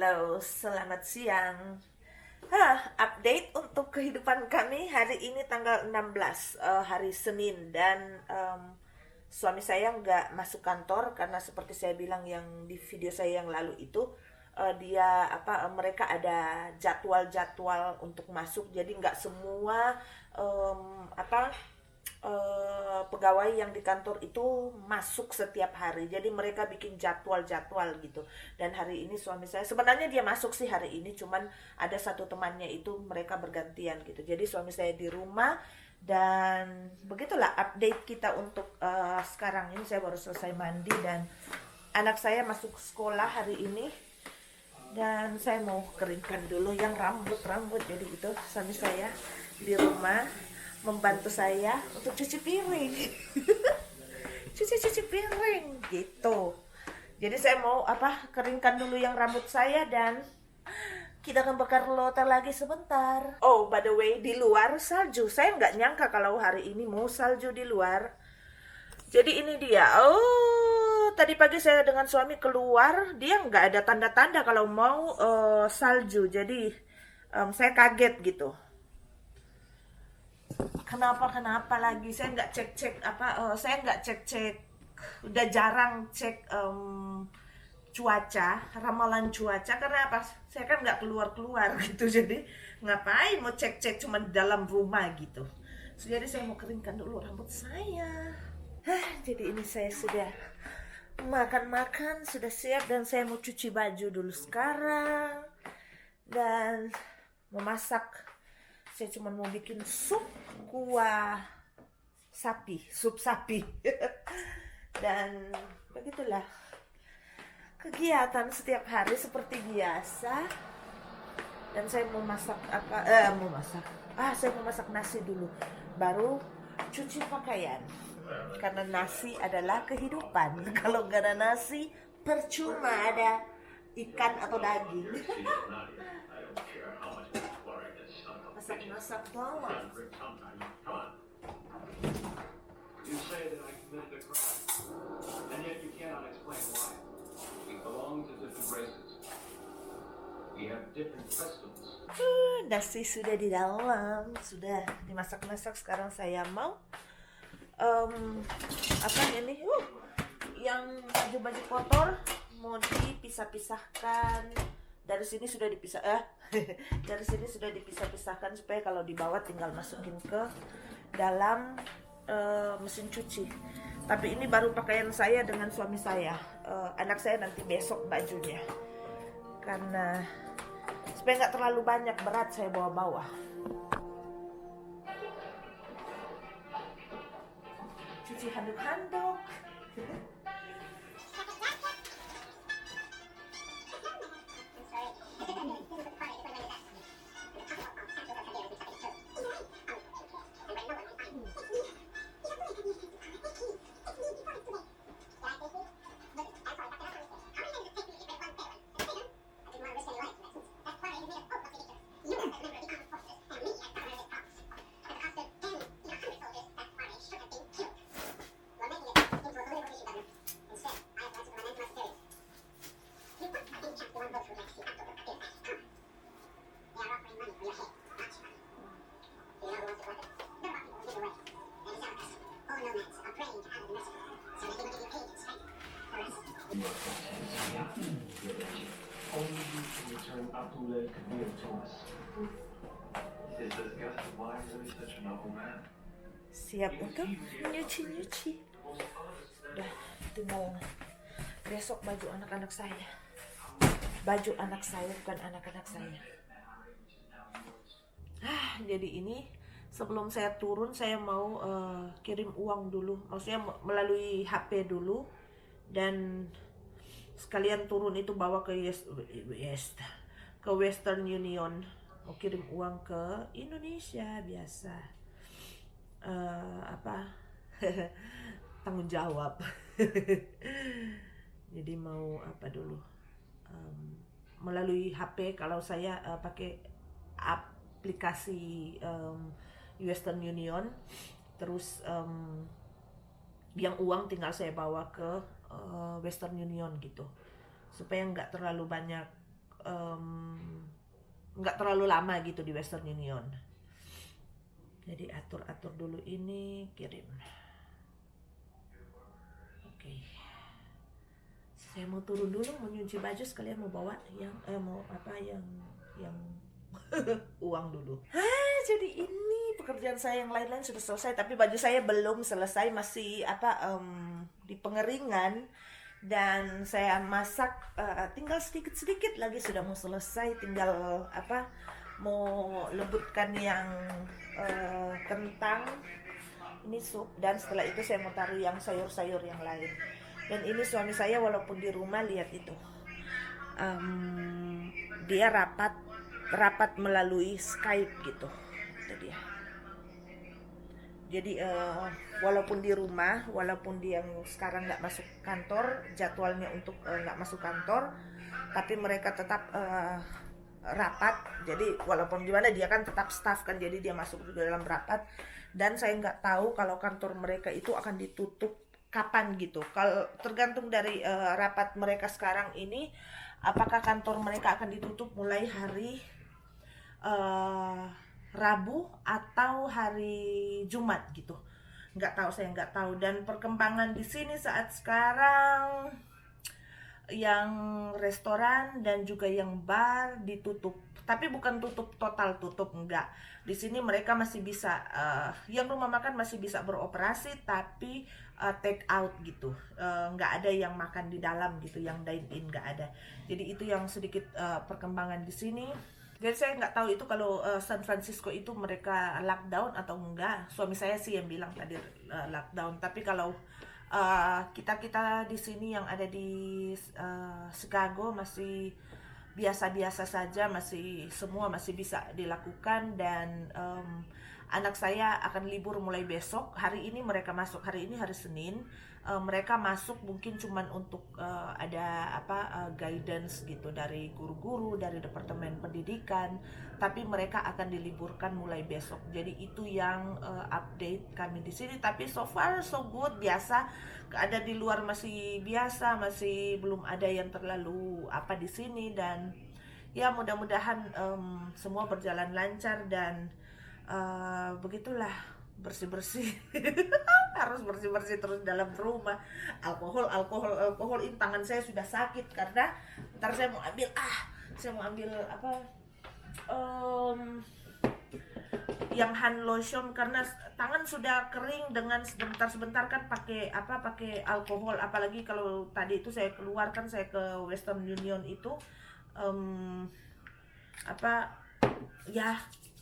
Halo, selamat siang. Update untuk kehidupan kami hari ini tanggal 16, hari Senin. Dan suami saya nggak masuk kantor karena seperti saya bilang yang di video saya yang lalu itu, mereka ada jadwal-jadwal untuk masuk. Jadi nggak semua pegawai yang di kantor itu masuk setiap hari. Jadi mereka bikin jadwal-jadwal gitu. Dan hari ini suami saya sebenarnya dia masuk sih hari ini, cuman ada satu temannya itu mereka bergantian gitu. Jadi suami saya di rumah. Dan begitulah update kita untuk sekarang ini. Saya baru selesai mandi dan anak saya masuk sekolah hari ini. Dan saya mau keringkan dulu yang rambut. Jadi itu suami saya di rumah membantu saya untuk cuci piring. cuci piring gitu. Jadi saya mau keringkan dulu yang rambut saya dan kita akan bakar loter lagi sebentar. Oh, by the way, di luar salju. Saya nggak nyangka kalau hari ini mau salju di luar. Jadi ini dia. Oh, tadi pagi saya dengan suami keluar, dia nggak ada tanda-tanda kalau mau salju. Jadi saya kaget gitu. Kenapa lagi saya nggak saya nggak cek udah jarang cek ramalan cuaca. Karena saya kan nggak keluar gitu. Jadi ngapain mau cek cuma di dalam rumah gitu. Jadi saya mau keringkan dulu rambut saya. Jadi ini saya sudah makan sudah siap dan saya mau cuci baju dulu sekarang dan memasak. Saya cuma mau bikin sup sapi. Dan begitulah kegiatan setiap hari seperti biasa. Dan saya mau masak saya mau masak nasi dulu, baru cuci pakaian. Karena nasi adalah kehidupan. Kalau gak ada nasi, percuma ada ikan atau daging. Masak bawang. You say that I committed a crime, and yet you cannot explain why. We belong to different races. We have different customs. Nasi sudah di dalam, sudah dimasak-masak. Sekarang saya mau yang baju-baju kotor mau dipisah-pisahkan. Dari sini sudah dipisah-pisahkan supaya kalau dibawa tinggal masukin ke dalam mesin cuci. Tapi ini baru pakaian saya dengan suami saya. Anak saya nanti besok bajunya. Karena supaya nggak terlalu banyak berat saya bawa-bawa. Cuci handuk-handuk. Only you can return Abdullah Kabir to us. He says Gaston Wise is such a noble man. Siap untuk nyuci. Udah, tinggal besok baju anak-anak saya. Baju anak saya, bukan anak-anak saya. Jadi ini sebelum saya turun saya mau kirim uang dulu. Maksudnya melalui HP dulu. Dan sekalian turun itu bawa ke Western Union. Mau kirim uang ke Indonesia biasa. Tanggung jawab. Jadi mau dulu melalui HP. Kalau saya pakai aplikasi Western Union, terus yang uang tinggal saya bawa ke Western Union gitu, supaya nggak terlalu banyak nggak terlalu lama gitu di Western Union. Jadi atur dulu ini, kirim. Oke. Saya mau turun dulu, mau nyuci baju sekalian mau bawa yang yang uang dulu. Jadi ini pekerjaan saya yang lain-lain sudah selesai, tapi baju saya belum selesai, masih di pengeringan. Dan saya masak, tinggal sedikit lagi sudah mau selesai, tinggal mau lebutkan yang kentang ini sup, dan setelah itu saya mau taruh yang sayur-sayur yang lain. Dan ini suami saya walaupun di rumah, lihat itu, dia rapat melalui Skype gitu, itu dia. Jadi walaupun di rumah, walaupun dia sekarang nggak masuk kantor, jadwalnya untuk nggak masuk kantor, tapi mereka tetap rapat. Jadi walaupun gimana dia kan tetap staff kan, jadi dia masuk juga dalam rapat. Dan saya nggak tahu kalau kantor mereka itu akan ditutup kapan gitu. Kalau tergantung dari rapat mereka sekarang ini, apakah kantor mereka akan ditutup mulai hari Rabu atau hari Jumat gitu. Saya nggak tahu. Dan perkembangan di sini saat sekarang, yang restoran dan juga yang bar ditutup, tapi bukan tutup total, tutup enggak. Di sini mereka masih bisa, yang rumah makan masih bisa beroperasi, tapi take out gitu, nggak ada yang makan di dalam gitu, yang dine in nggak ada. Jadi itu yang sedikit perkembangan di sini. Jadi saya nggak tahu itu kalau San Francisco itu mereka lockdown atau enggak. Suami saya sih yang bilang tadi lockdown. Tapi kalau kita di sini yang ada di Chicago masih biasa-biasa saja, semua masih bisa dilakukan. Dan anak saya akan libur mulai besok. Hari ini mereka masuk, hari ini hari Senin. Mereka masuk mungkin cuman untuk ada guidance gitu dari guru-guru, dari Departemen Pendidikan, tapi mereka akan diliburkan mulai besok. Jadi itu yang update kami di sini. Tapi so far so good, biasa. Keadaan di luar masih biasa, masih belum ada yang terlalu di sini. Dan ya mudah-mudahan semua berjalan lancar. Dan begitulah, bersih-bersih. Harus bersih-bersih terus dalam rumah. Alkohol, ini tangan saya sudah sakit karena ntar saya mau ambil yang hand lotion, karena tangan sudah kering dengan sebentar kan pakai alkohol. Apalagi kalau tadi itu saya keluarkan, saya ke Western Union itu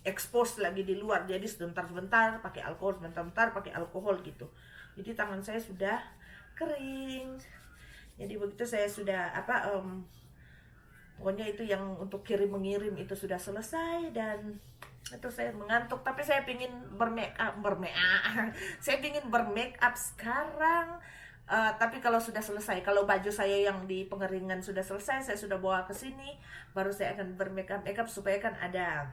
expose lagi di luar, jadi sebentar pakai alkohol, sebentar pakai alkohol gitu. Jadi tangan saya sudah kering. Jadi begitu saya sudah pokoknya itu yang untuk mengirim itu sudah selesai. Dan itu saya mengantuk, tapi saya pingin saya pingin bermake up sekarang. Tapi kalau sudah selesai, kalau baju saya yang di pengeringan sudah selesai, saya sudah bawa ke sini, baru saya akan bermake up supaya kan ada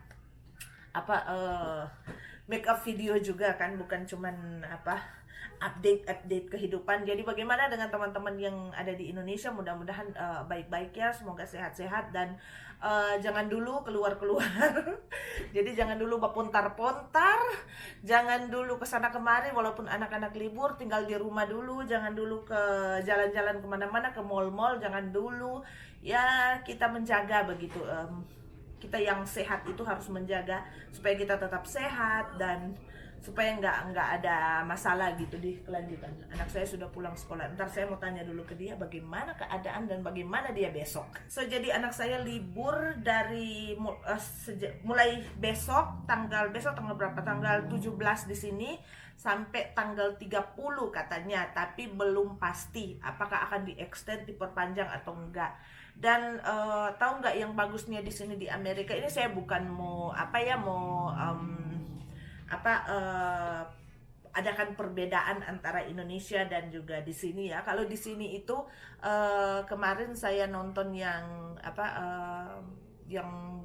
make up video juga kan, bukan cuman update kehidupan. Jadi bagaimana dengan teman-teman yang ada di Indonesia, mudah-mudahan baik-baik ya, semoga sehat-sehat. Dan jangan dulu keluar-keluar. Jadi jangan dulu berpontar-pontar, jangan dulu kesana kemari walaupun anak-anak libur, tinggal di rumah dulu. Jangan dulu ke jalan-jalan kemana-mana, ke mall-mall, jangan dulu. Ya kita menjaga begitu. Kita yang sehat itu harus menjaga supaya kita tetap sehat dan supaya nggak ada masalah gitu di kelanjutan. Anak saya sudah pulang sekolah, ntar saya mau tanya dulu ke dia bagaimana keadaan dan bagaimana dia besok. Jadi anak saya libur dari mulai besok tanggal berapa, tanggal 17 di sini sampai tanggal 30 katanya, tapi belum pasti apakah akan di-extend, diperpanjang atau enggak. Dan tahu nggak yang bagusnya di sini di Amerika ini, saya bukan mau adakan perbedaan antara Indonesia dan juga di sini ya. Kalau di sini itu kemarin saya nonton yang yang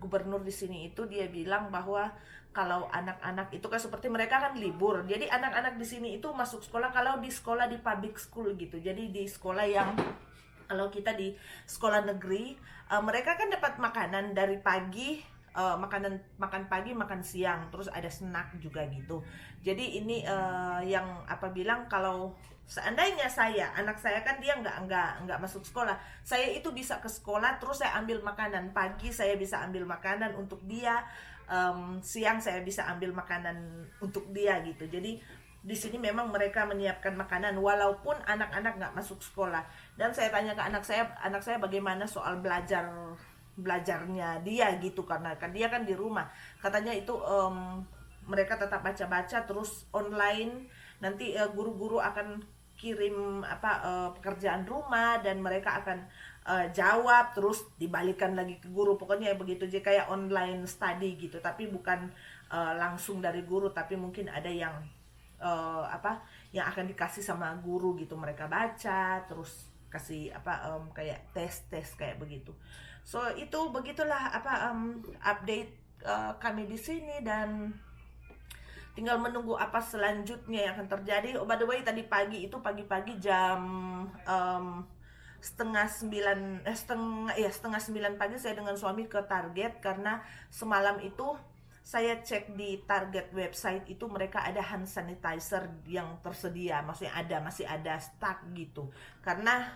gubernur di sini itu, dia bilang bahwa kalau anak-anak itu kan seperti mereka kan libur, jadi anak-anak di sini itu masuk sekolah kalau di sekolah di public school gitu, jadi di sekolah yang Kalau kita di sekolah negeri, mereka kan dapat makanan dari pagi, makan pagi, makan siang, terus ada snack juga gitu. Jadi ini yang apa bilang, kalau seandainya anak saya kan dia nggak masuk sekolah, saya itu bisa ke sekolah, terus saya ambil makanan pagi, saya bisa ambil makanan untuk dia, siang saya bisa ambil makanan untuk dia gitu. Jadi di sini memang mereka menyiapkan makanan walaupun anak-anak nggak masuk sekolah. Dan saya tanya ke anak saya bagaimana soal belajarnya dia gitu, karena kan dia kan di rumah. Katanya itu mereka tetap baca-baca terus online. Nanti guru-guru akan kirim pekerjaan rumah dan mereka akan jawab terus dibalikan lagi ke guru. Pokoknya begitu aja, kayak online study gitu, tapi bukan langsung dari guru, tapi mungkin ada yang yang akan dikasih sama guru gitu, mereka baca terus kasih kayak tes kayak begitu. So itu begitulah update kami di sini, dan tinggal menunggu apa selanjutnya yang akan terjadi. Oh, by the way, tadi pagi jam setengah sembilan pagi saya dengan suami ke Target, karena semalam itu saya cek di Target website itu mereka ada hand sanitizer yang tersedia, maksudnya masih ada stok gitu. Karena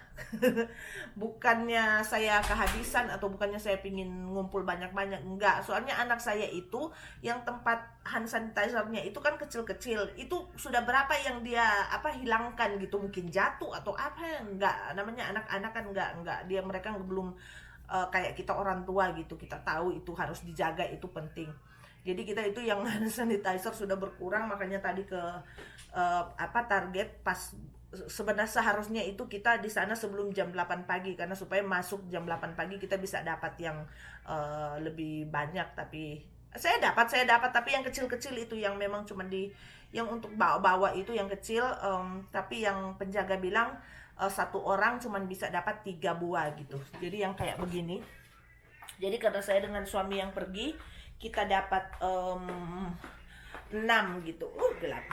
bukannya saya kehabisan atau bukannya saya pingin ngumpul banyak-banyak, enggak. Soalnya anak saya itu yang tempat hand sanitizernya itu kan kecil-kecil, itu sudah berapa yang dia hilangkan gitu, mungkin jatuh atau apa, enggak, namanya anak-anak kan enggak, mereka belum kayak kita orang tua gitu, kita tahu itu harus dijaga, itu penting. Jadi kita itu yang hand sanitizer sudah berkurang, makanya tadi ke Target pas sebenarnya seharusnya itu kita di sana sebelum jam 8 pagi, karena supaya masuk jam 8 pagi kita bisa dapat yang lebih banyak. Tapi saya dapat tapi yang kecil-kecil itu, yang memang cuma yang untuk bawa-bawa itu yang kecil, tapi yang penjaga bilang satu orang cuma bisa dapat 3 buah gitu. Jadi yang kayak begini. Jadi karena saya dengan suami yang pergi, kita dapat 6 gitu. Gelap.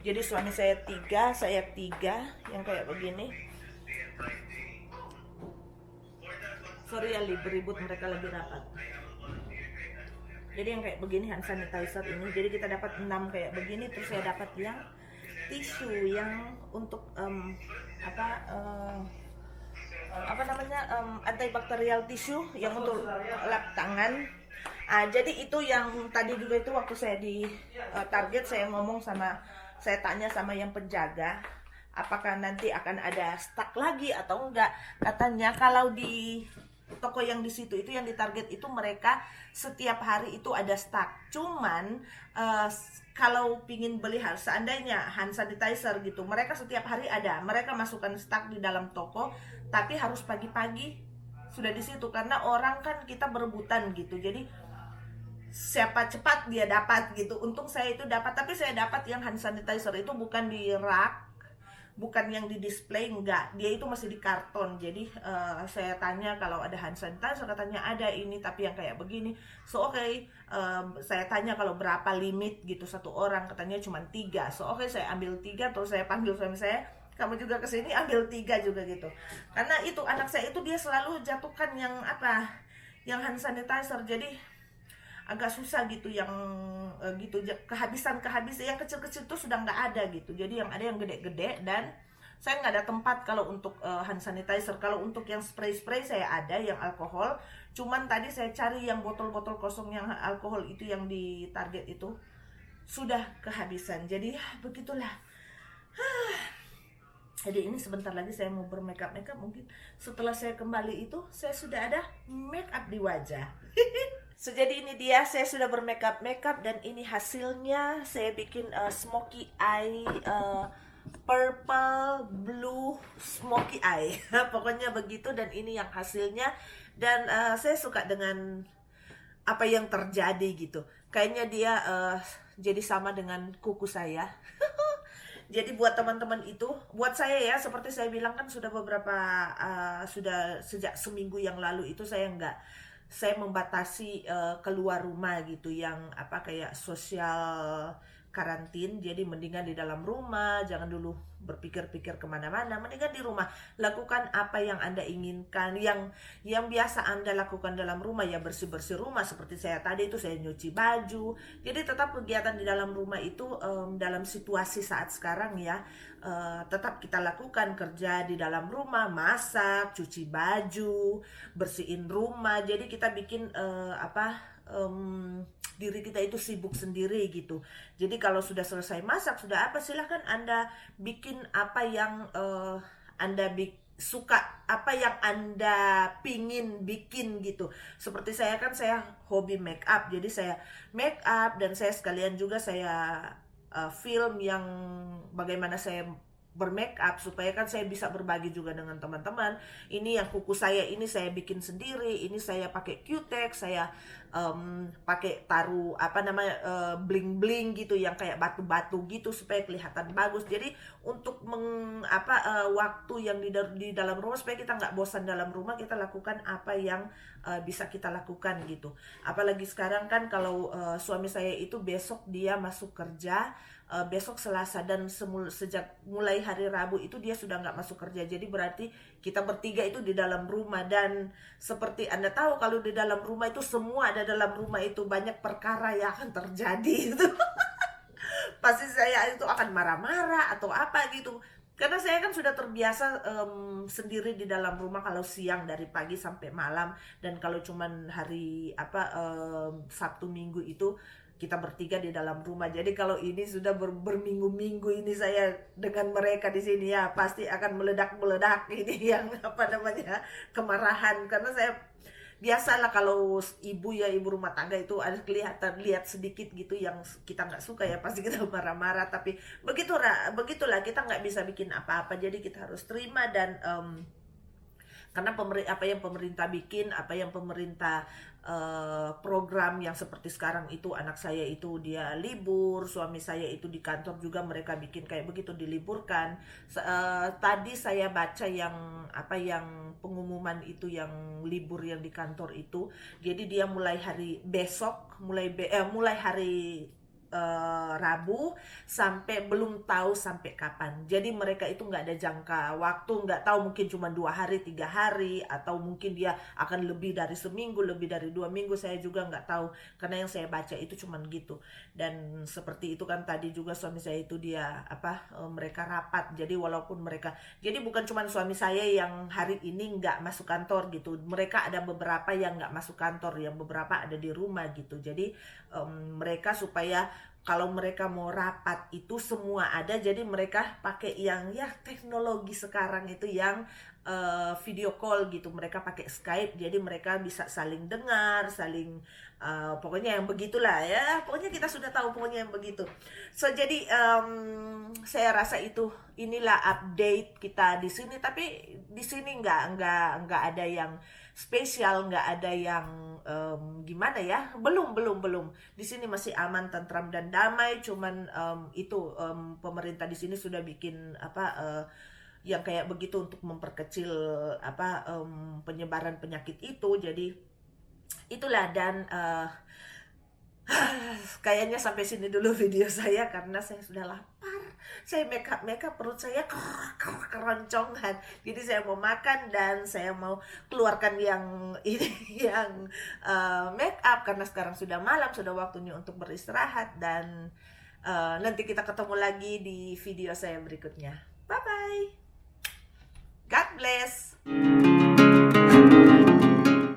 Jadi suami saya 3, saya 3 yang kayak begini. Sorry ya, ribut, mereka lagi rapat. Jadi yang kayak begini hand sanitizer ini. Jadi kita dapat 6 kayak begini. Terus saya dapat yang tisu yang untuk antibakterial tisu yang untuk lap tangan. Jadi itu yang tadi juga itu waktu saya di Target, saya tanya sama yang penjaga, apakah nanti akan ada stok lagi atau enggak. Katanya kalau di toko yang di situ itu, yang di Target itu, mereka setiap hari itu ada stok. Cuman kalau pingin beli seandainya hand sanitizer gitu, mereka setiap hari ada, mereka masukkan stok di dalam toko, tapi harus pagi-pagi sudah di situ, karena orang kan kita berebutan gitu. Jadi siapa cepat dia dapat gitu. Untung saya itu dapat, tapi saya dapat yang hand sanitizer itu bukan di rak, bukan yang di display, enggak, dia itu masih di karton. Jadi saya tanya kalau ada hand sanitizer, katanya ada ini tapi yang kayak begini. So oke, saya tanya kalau berapa limit gitu satu orang, katanya cuma 3. So oke, saya ambil 3, terus saya panggil suami saya, kamu juga kesini ambil 3 juga gitu. Karena itu anak saya itu dia selalu jatuhkan yang hand sanitizer. Jadi agak susah gitu, yang gitu kehabisan yang kecil-kecil tuh sudah nggak ada gitu. Jadi yang ada yang gede-gede, dan saya nggak ada tempat kalau untuk hand sanitizer. Kalau untuk yang spray saya ada yang alkohol, cuman tadi saya cari yang botol-botol kosong yang alkohol itu yang di Target itu sudah kehabisan. Jadi begitulah. Jadi ini sebentar lagi saya mau bermakeup, mungkin setelah saya kembali itu saya sudah ada makeup di wajah. So, jadi ini dia, saya sudah bermakeup, dan ini hasilnya. Saya bikin smoky eye, purple, blue, smoky eye. Pokoknya begitu, dan ini yang hasilnya. Dan saya suka dengan apa yang terjadi gitu. Kayaknya dia jadi sama dengan kuku saya. Jadi buat teman-teman itu, buat saya ya, seperti saya bilang kan sudah sudah sejak seminggu yang lalu itu saya membatasi keluar rumah gitu, yang kayak social karantin, jadi mendingan di dalam rumah, jangan dulu berpikir-pikir kemana-mana, mendingan di rumah lakukan apa yang Anda inginkan, yang biasa Anda lakukan dalam rumah, ya bersih-bersih rumah seperti saya tadi itu, saya nyuci baju. Jadi tetap kegiatan di dalam rumah itu dalam situasi saat sekarang ya, tetap kita lakukan, kerja di dalam rumah, masak, cuci baju, bersihin rumah. Jadi kita bikin diri kita itu sibuk sendiri gitu. Jadi kalau sudah selesai masak, sudah apa, silahkan Anda bikin apa yang Anda suka, apa yang Anda pingin bikin gitu. Seperti saya kan, saya hobi make up, jadi saya make up, dan saya sekalian juga saya film yang bagaimana saya bermake up, supaya kan saya bisa berbagi juga dengan teman-teman. Ini yang kuku saya ini saya bikin sendiri, ini saya pakai Q-Tex, saya pakai taruh bling-bling gitu yang kayak batu-batu gitu supaya kelihatan bagus. Jadi untuk waktu yang di dalam rumah, supaya kita nggak bosan dalam rumah, kita lakukan apa yang bisa kita lakukan gitu. Apalagi sekarang kan kalau suami saya itu besok dia masuk kerja, besok Selasa, dan sejak mulai hari Rabu itu dia sudah nggak masuk kerja. Jadi berarti kita bertiga itu di dalam rumah, dan seperti Anda tahu kalau di dalam rumah itu semua ada dalam rumah itu, banyak perkara yang akan terjadi itu. Pasti saya itu akan marah-marah atau apa gitu. Karena saya kan sudah terbiasa sendiri di dalam rumah kalau siang dari pagi sampai malam, dan kalau cuman hari Sabtu Minggu itu kita bertiga di dalam rumah. Jadi kalau ini sudah berminggu-minggu ini saya dengan mereka di sini, ya pasti akan meledak-meledak ini yang kemarahan. Karena saya biasalah kalau ibu rumah tangga itu ada lihat sedikit gitu yang kita nggak suka, ya pasti kita marah-marah. Tapi begitulah, kita nggak bisa bikin apa-apa, jadi kita harus terima. Dan karena apa yang pemerintah bikin, apa yang pemerintah program yang seperti sekarang itu, anak saya itu dia libur, suami saya itu di kantor juga mereka bikin kayak begitu, diliburkan. Tadi saya baca yang pengumuman itu, yang libur yang di kantor itu. Jadi dia mulai hari besok, mulai hari Rabu, sampai belum tahu sampai kapan. Jadi mereka itu nggak ada jangka waktu, nggak tahu, mungkin cuma 2 hari, 3 hari, atau mungkin dia akan lebih dari seminggu, lebih dari 2 minggu. Saya juga nggak tahu, karena yang saya baca itu cuman gitu. Dan seperti itu kan tadi juga suami saya itu dia mereka rapat. Jadi walaupun jadi bukan cuma suami saya yang hari ini nggak masuk kantor gitu. Mereka ada beberapa yang nggak masuk kantor, yang beberapa ada di rumah gitu. Jadi mereka supaya kalau mereka mau rapat itu semua ada, jadi mereka pakai yang teknologi sekarang itu yang video call gitu. Mereka pakai Skype, jadi mereka bisa saling dengar, pokoknya yang begitulah ya. Pokoknya kita sudah tahu pokoknya yang begitu. So jadi saya rasa inilah update kita di sini. Tapi di sini nggak ada yang spesial, nggak ada yang gimana ya, belum. Di sini masih aman, tentram dan damai. Cuman pemerintah di sini sudah bikin yang kayak begitu untuk memperkecil penyebaran penyakit itu. Jadi itulah. Dan kayaknya sampai sini dulu video saya, karena saya sudah lapar. Saya make up perut saya keroncongan. Jadi saya mau makan, dan saya mau keluarkan yang make up, karena sekarang sudah malam, sudah waktunya untuk beristirahat. Dan nanti kita ketemu lagi di video saya berikutnya. Bye bye. God bless.